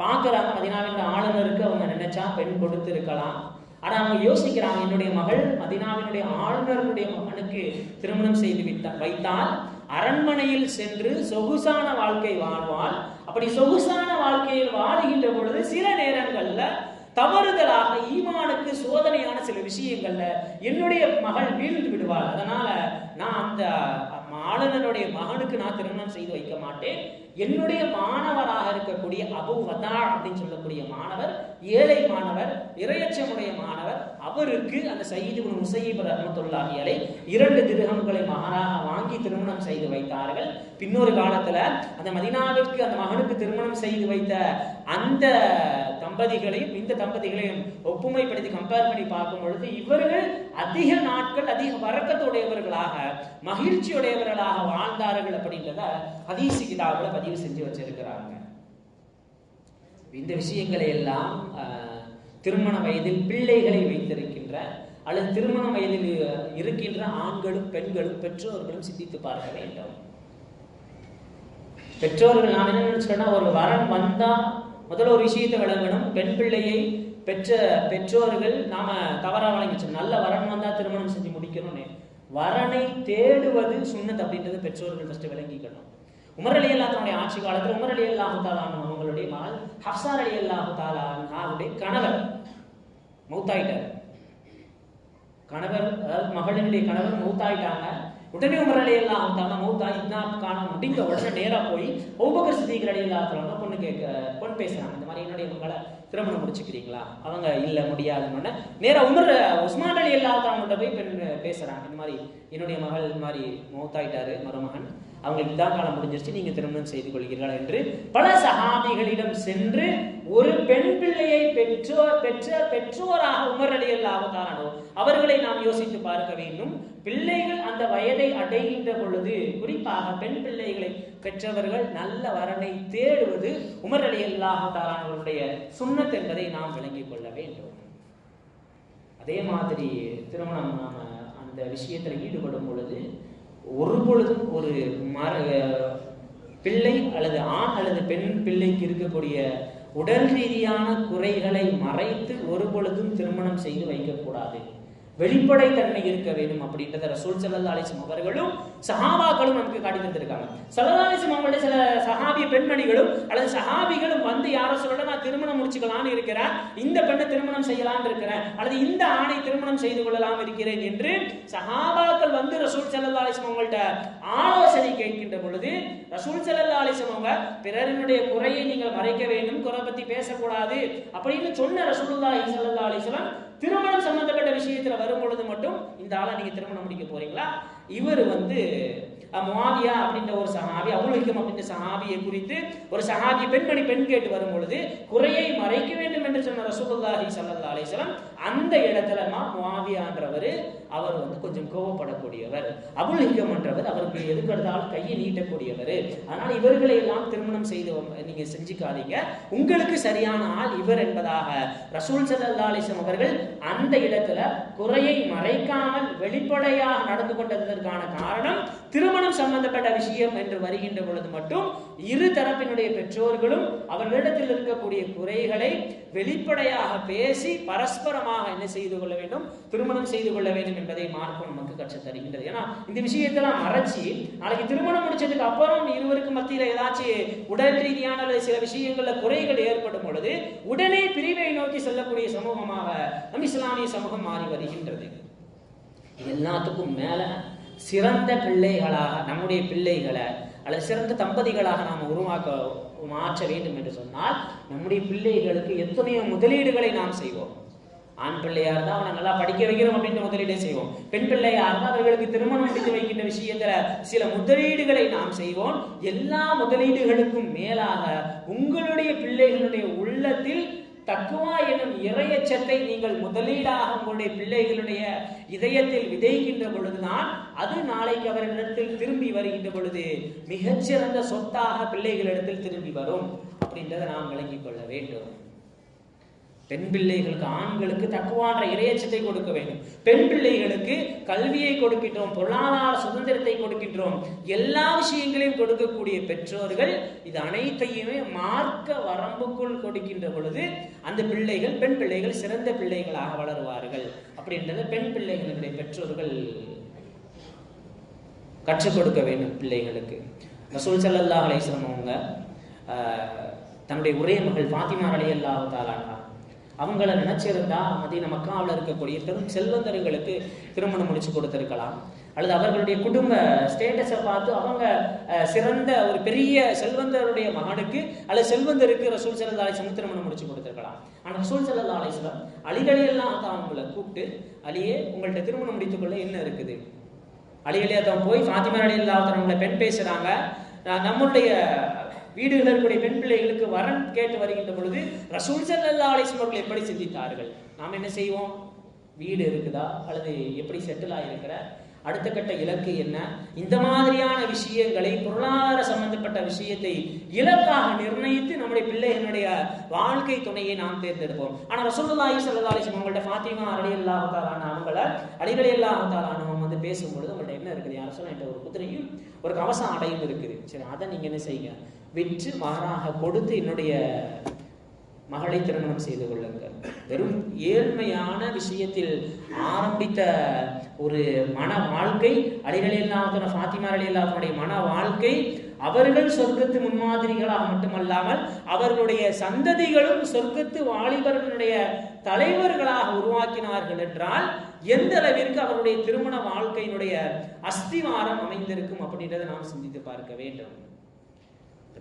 பார்க்கறாங்க, மதீனாவின் ஆளுநருக்கு அவங்க நினைச்சா பெண் கொடுத்து இருக்கலாம். ஆனா அவங்க யோசிக்கிறாங்க, என்னுடைய மகள் மதீனாவினுடைய ஆளுநருடைய மகனுக்கு திருமணம் செய்து வைத்தால் அரண்மனையில் சென்று சொகுசான வாழ்க்கை வாழ்வாள். அப்படி சொகுசான வாழ்க்கையில் வாழுகின்ற பொழுது சில நேரங்கள்ல தவறுதலாக ஈமானுக்கு சோதனையான சில விஷயங்கள்ல என்னுடைய மகள் வீழ்ந்து விடுவாள். அதனால நான் அந்த ஆளுநருடைய மகனுக்கு நான் திருமணம் செய்து வைக்க மாட்டேன். என்னுடைய மாணவராக இருக்கக்கூடிய அபு வதா அப்படின்னு சொல்லக்கூடிய மாணவர், ஏழை மாணவர், இறையச்சமுடைய மாணவர், அவருக்கு அந்த சயீத் இப்னு முஸையிப் ரஹ்மத்துல்லாஹி அலைஹி 2 திர்ஹம்களை மகராக வாங்கி திருமணம் செய்து வைத்தார்கள். பின்னொரு காலத்துல அந்த மதீனாவிற்கு அந்த மகனுக்கு திருமணம் செய்து வைத்த அந்த தம்பதிகளையும் இந்த தம்பதிகளையும் ஒப்புமைப்படுத்தி கம்பேர் பண்ணி பார்க்கும் பொழுது இவர்கள் அதிக நாட்கள் அதிக வரக்கத்துடையவர்களாக மகிழ்ச்சியுடையவர்களாக வாழ்ந்தார்கள் அப்படின்றத ஹதீஸ் கிதாபுல பதிவு செஞ்சு வச்சிருக்கிறாங்க. இந்த விஷயங்களை எல்லாம் திருமண வயதில் பிள்ளைகளை வைத்திருக்கின்ற அல்லது திருமண வயதில் இருக்கின்ற ஆண்களும் பெண்களும் பெற்றோர்களும் சிந்தித்து பார்க்க வேண்டும். பெற்றோர்கள் நாம் என்ன நினைச்சோம்னா, ஒரு வரன் வந்தா முதல்ல ஒரு விஷயத்தை விளங்கணும். பெண் பிள்ளையை பெற்ற பெற்றோர்கள் நாம தவறா வழங்கிச்சோம். நல்ல வரன் வந்தா திருமணம் செஞ்சு முடிக்கணும்னு. வரனை தேடுவது சுன்னத் அப்படின்றது பெற்றோர்கள் ஃபர்ஸ்ட் விளங்கிக்கணும். உமர் ரலியல்லாஹு ஆட்சி காலத்தில் உமர் ரலியல்லாஹு தஆலா அவங்களுடைய மகள் ஹஃப்ஸா ரலியல்லாஹு தஆலா அவருடைய கணவர் மௌத்தாயிட்டார். கணவர், அதாவது மகளினுடைய கணவர் மௌத்தாயிட்டாங்க. உடனே உமர் ரலியல்லாஹு தஆலா மௌத்தாய் காண முடிந்த உடனே நேரா போய் அபூபக்கர் சித்திக் ரலியல்லாஹு தஆலா பொண்ணு பேசுறாங்க. இந்த மாதிரி என்னுடைய மகளை திருமணம் முடிச்சுக்கிறீங்களா? அவங்க இல்ல முடியாதுன்னு நேரா உஸ்மான் ரலியல்லாஹு தஆலா போய் பேசுறாங்க. இந்த மாதிரி என்னுடைய மகள் இந்த மாதிரி மௌத்தாயிட்டாரு, மருமகன், அவங்களுக்கு இதான் காலம் முடிஞ்சிருச்சு, நீங்க திருமணம் செய்து கொள்கிறீர்களா என்று பல சஹாபிகளிடம் சென்று ஒரு பெண் பிள்ளையை பெற்றோராக உமர் ரலியல்லாஹு தஆலா அவர்களை நாம் யோசித்து பார்க்க வேண்டும். பிள்ளைகள் அந்த வயதை அடைகின்ற பொழுது, குறிப்பாக பெண் பிள்ளைகளை பெற்றவர்கள் நல்ல வரனை தேடுவது உமர் ரலியல்லாஹு தஆலா அவர்களுடைய சுன்னத் என்பதை நாம் விளங்கிக் கொள்ள வேண்டும். அதே மாதிரி திருமணம் நாம அந்த விஷயத்தில் ஈடுபடும் பொழுது ஒரு பொழுதும் ஒரு பிள்ளை அல்லது ஆண் அல்லது பெண் பிள்ளைக்கு இருக்கக்கூடிய உடல் ரீதியான குறைகளை மறைத்து ஒரு பொழுதும் திருமணம் செய்து வைக்கக்கூடாது. வெளிப்படைத்தன்மை இருக்க வேண்டும் அப்படின்றத ரசூல் ஸல்லல்லாஹு அலைஹி வஸல்லம் அவர்களும் சஹாபாக்களும் நமக்கு காட்டி தந்திருக்காங்க. ஸல்லல்லாஹு அலைஹி வஸல்லம் அவங்களுடைய சில சஹாபிய பெண்மணிகளும் அல்லது சஹாபிகளும் வந்து யாரோ சொல்ல நான் திருமணம் முடிச்சுக்கலான்னு இருக்கிறேன், இந்த பெண்ணை திருமணம் செய்யலான்னு இருக்கிறேன், அல்லது இந்த ஆணை திருமணம் செய்து கொள்ளலாம் இருக்கிறேன் என்று சஹாபாக்கள் வந்து ரசூல் ஸல்லல்லாஹு அலைஹி வஸல்லம் அவங்கள்ட்ட ஆலோசனை கேட்கின்ற பொழுது ரசூல் ஸல்லல்லாஹு அலைஹி வஸல்லம் அவங்க பிறரினுடைய குறையை நீங்கள் மறைக்க வேண்டும், குறை பத்தி பேசக்கூடாது அப்படின்னு சொன்ன ரசூலுல்லாஹி ஸல்லல்லாஹு அலைஹி வஸல்லம் திருமணம் சம்பந்தப்பட்ட விஷயத்துல வரும் பொழுது மட்டும் இந்த ஆளை நீங்க திருமணம் முடிக்க போறீங்களா? இவர் வந்து முஆவியா அப்படின்ற ஒரு சஹாபி, அபுல் ஹிகம் அப்படின்ற சஹாபியை குறித்து ஒரு சஹாபி பெண்மணி பெண் கேட்டு வரும் பொழுது குறையை மறைக்க வேண்டும் என்று சொன்ன ரசூலுல்லாஹி ஸல்லல்லாஹு அலைஹி வஸல்லம் அந்த இடத்துல முஆவியான்றவர் அவர் வந்து கொஞ்சம் கோபப்படக்கூடியவர், அபுல் ஹிகம் என்றவர் அவருக்கு எதுக்கெடுத்தாலும் கையை நீட்டக்கூடியவர், அதனால் இவர்களை எல்லாம் திருமணம் செய்து நீங்க செஞ்சுக்காதீங்க, உங்களுக்கு சரியான ஆள் இவர் என்பதாக ரசூல் ஸல்லல்லாஹு அலைஹி வஸல்லம் அவர்கள் அந்த இடத்துல குறையை மறைக்காமல் வெளிப்படையாக நடந்து கொண்டதற்கான காரணம் திருமணம் சம்பந்தப்பட்ட விஷயம் என்று வருகின்ற பொழுது மட்டும் இரு தரப்பினுடைய பெற்றோர்களும் அவர்களிடத்தில் இருக்கக்கூடிய குறைகளை வெளிப்படையாக பேசி பரஸ்பரமாக என்ன செய்து கொள்ள வேண்டும், திருமணம் செய்து கொள்ள வேண்டும் என்பதை மார்க்கம் நமக்கு கற்றுத் தருகின்றது. ஏன்னா இந்த விஷயத்தெல்லாம் மறைச்சி நாளைக்கு திருமணம் முடிச்சதுக்கு அப்புறம் இருவருக்கு மத்தியில ஏதாச்சும் உடல் ரீதியான சில விஷயங்கள்ல குறைகள் ஏற்படும் பொழுது உடனே பிரிவை நோக்கி செல்லக்கூடிய சமூகமாக நம் இஸ்லாமிய சமூகம் மாறி வருகின்றது. எல்லாத்துக்கும் மேல சிறந்த பிள்ளைகளாக நம்முடைய பிள்ளைகளை அல்லது சிறந்த தம்பதிகளாக நாம் மாற்ற வேண்டும் என்று சொன்னால் நம்முடைய பிள்ளைகளுக்கு எத்தனையோ முதலீடுகளை நாம் செய்வோம். ஆண் பிள்ளையா இருந்தா அவனை நல்லா படிக்க வைக்கணும் அப்படின்ற முதலீடை செய்வோம், பெண் பிள்ளையா இருந்தா அவர்களுக்கு திருமணம் முடித்து வைக்கின்ற விஷயத்துல சில முதலீடுகளை நாம் செய்வோம். எல்லா முதலீடுகளுக்கும் மேலாக உங்களுடைய பிள்ளைகளுடைய உள்ளத்தில் தக்குவா எனும் இறையச்சத்தை நீங்கள் முதலீடாக உங்களுடைய பிள்ளைகளுடைய இதயத்தில் விதைக்கின்ற பொழுதுதான் அது நாளைக்கு அவர்களிடத்தில் திரும்பி வருகின்ற பொழுது மிகச்சிறந்த சொத்தாக பிள்ளைகளிடத்தில் திரும்பி வரும் அப்படின்றத நாம் விளங்கிக் கொள்ள வேண்டும். பெண் பிள்ளைகளுக்கு ஆண்களுக்கு தக்குவான்ற இறையச்சத்தை கொடுக்க வேண்டும், பெண் பிள்ளைகளுக்கு கல்வியை கொடுக்கின்றோம், பொருளாதார சுதந்திரத்தை கொடுக்கின்றோம், எல்லா விஷயங்களையும் கொடுக்கக்கூடிய பெற்றோர்கள் இது அனைத்தையுமே மார்க்க வரம்புக்குள் கொடுக்கின்ற பொழுது அந்த பிள்ளைகள் பெண் பிள்ளைகள் சிறந்த பிள்ளைகளாக வளருவார்கள் அப்படின்றத பெண் பிள்ளைகளுடைய பெற்றோர்கள் கற்றுக் கொடுக்க வேண்டும் பிள்ளைகளுக்கு. ரசூல் ஸல்லல்லாஹு அலைஹி வஸல்லம் அவங்க தன்னுடைய ஒரே மகள் ஃபாத்திமா ரலியல்லாஹு தஆலா அவங்கள நினைச்சிருந்தா மதீனா மக்காவில் இருக்கக்கூடிய பெரும் செல்வந்தர்களுக்கு திருமணம் முடிச்சு கொடுத்திருக்கலாம், அல்லது அவர்களுடைய குடும்ப ஸ்டேட்டஸை பார்த்து அவங்க சிறந்த ஒரு பெரிய செல்வந்தருடைய மகனுக்கு அல்லது செல்வந்தருக்கு ரசூல் ஸல்லல்லாஹு அலைஹி வஸல்லம் திருமணம் முடிச்சு கொடுத்திருக்கலாம். ஆனால் ரசூல் ஸல்லல்லாஹு அலைஹி வஸல்லம் அலிகளையெல்லாம் தான் அவங்களை கூப்பிட்டு, அலியே உங்கள்கிட்ட திருமணம் முடித்துக்கொள்ள என்ன இருக்குது, அலிகளையா தான் போய் ஃபாத்திமா ரலியல்லாஹு தஆலா அவங்களை பெண் பேசுறாங்க, நம்முடைய வீடுகளில் இருக்கக்கூடிய பெண் பிள்ளைகளுக்கு வரன் கேட்டு வருகின்ற பொழுது ரசூல் ஸல்லல்லாஹு அலைஹி வஸல்லம் அவர்கள் எப்படி சிந்தித்தார்கள்? நாம் என்ன செய்வோம், வீடு இருக்குதா அல்லது எப்படி செட்டில் ஆகிருக்கிற, அடுத்த கட்ட இலக்கு என்ன, இந்த மாதிரியான விஷயங்களை பொருளாதார சம்பந்தப்பட்ட விஷயத்தை இலக்காக நிர்ணயித்து நம்முடைய பிள்ளைகளுடைய வாழ்க்கை துணையை நாம் தேர்ந்தெடுப்போம். ஆனால் ரசூலுல்லாஹி ஸல்லல்லாஹு அலைஹி வஸல்லம் அவங்கள்ட்ட ஃபாத்திமா ரலியல்லாஹு தஆலா அவங்கள அலி ரலியல்லாஹு தஆலா வந்து பேசும்பொழுது உங்கள்ட்ட என்ன இருக்குது, யார் சொன்னா என்கிட்ட ஒரு குதிரையும் ஒரு கவச ஆடையும் இருக்குது, சரி அதை நீங்க என்ன செய்யுங்க, விற்று மகராக கொடுத்து என்னுடைய மகளை திருமணம் செய்து கொள்ளுங்கள். வெறும் ஏழ்மையான விஷயத்தில் ஆரம்பித்த ஒரு மன வாழ்க்கை அலி ரலியல்லாஹு அன்ஹு ஃபாத்திமா ரலியல்லாஹு அன்ஹுடைய மன வாழ்க்கை அவர்கள் சொர்க்கத்து முன்மாதிரிகளாக மட்டுமல்லாமல் அவர்களுடைய சந்ததிகளும் சொர்க்கத்து வாலிபர்களுடைய தலைவர்களாக உருவாக்கினார்கள் என்றால் எந்த அளவிற்கு அவருடைய திருமண வாழ்க்கையினுடைய அஸ்திவாரம் அமைந்திருக்கும் அப்படின்றத நாம் சிந்தித்து பார்க்க வேண்டும்.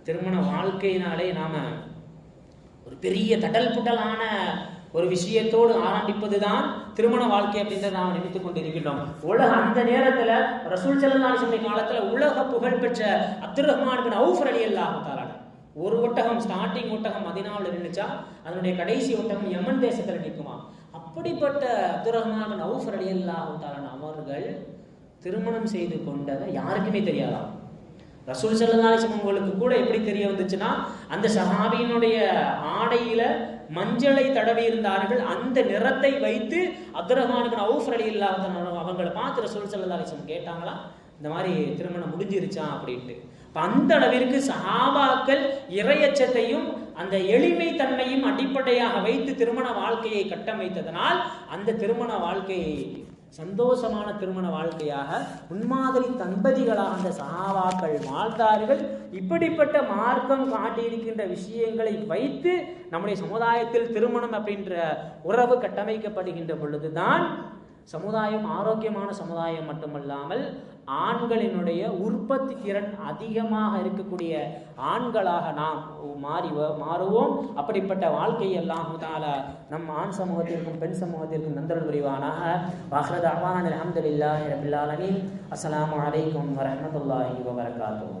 திருமண வாழ்க்கையினாலே நாம ஒரு பெரிய தடல் புடலான ஒரு விஷயத்தோடு ஆரம்பிப்பதுதான் திருமண வாழ்க்கை அப்படின்றத நாம் நினைத்துக் கொண்டிருக்கின்றோம். அந்த நேரத்துல ரசூல் ஸல்லல்லாஹு அலைஹி வஸல்லம் காலத்துல உலக புகழ் பெற்ற அப்துர் ரஹ்மான் பின் அவுஃப் ரலியல்லாஹு தஆலா ஒரு ஒட்டகம் ஸ்டார்டிங் ஒட்டகம் மதீனாவுல நின்னுச்சா அதனுடைய கடைசி ஒட்டகம் யமன் தேசத்துல நிற்குமா. அப்படிப்பட்ட அப்துர் ரஹ்மான் பின் அவுஃப் ரலியல்லாஹு தஆலா அவர்கள் திருமணம் செய்து கொண்டதை யாருக்குமே தெரியாதாம். ரசூல் ஸல்லல்லாஹு அலைஹி வஸல்லம் உங்களுக்கு கூட எப்படி தெரிய வந்துச்சுன்னா அந்த சஹாபியினுடைய ஆடையில மஞ்சளை தடவி இருந்தார்கள். அந்த நிறத்தை வைத்து அப்துர் ரஹ்மான் பின் அவுஃப் ரலியல்லாஹு தஆலா அவங்களை பார்த்து ரசூல் ஸல்லல்லாஹு அலைஹி வஸல்லம் கேட்டாங்களா இந்த மாதிரி திருமணம் முடிஞ்சிருச்சா அப்படின்ட்டு. அந்த அளவிற்கு சஹாபாக்கள் இறையச்சத்தையும் அந்த எளிமை தன்மையும் அடிப்படையாக வைத்து திருமண வாழ்க்கையை கட்டமைத்ததனால் அந்த திருமண வாழ்க்கையை சந்தோஷமான திருமண வாழ்க்கையாக முன்மாதிரி தம்பதிகளாக அந்த சஹாபாக்கள் வாழ்ந்தார்கள். இப்படிப்பட்ட மார்க்கம் காட்டியிருக்கின்ற விஷயங்களை வைத்து நம்முடைய சமுதாயத்தில் திருமணம் அப்படின்ற உறவு கட்டமைக்கப்படுகின்ற பொழுதுதான் சமுதாயம் ஆரோக்கியமான சமுதாயம் மட்டுமல்லாமல் ஆண்களினுடைய உற்பத்தி திறன் அதிகமாக இருக்கக்கூடிய ஆண்களாக நாம் மாறுவோம். அப்படிப்பட்ட வாழ்க்கையை அல்லாஹ் தஆலா நம் ஆண் சமூகத்திற்கும் பெண் சமூகத்திற்கும் நந்தருள் புரிவானாக. வாஹிரு தஅவானா அல்ஹம்துலில்லாஹி ரப்பில் ஆலமீன். அஸ்ஸலாமு அலைக்கும் வரஹ்மத்துல்லாஹி வபரகாத்துஹு.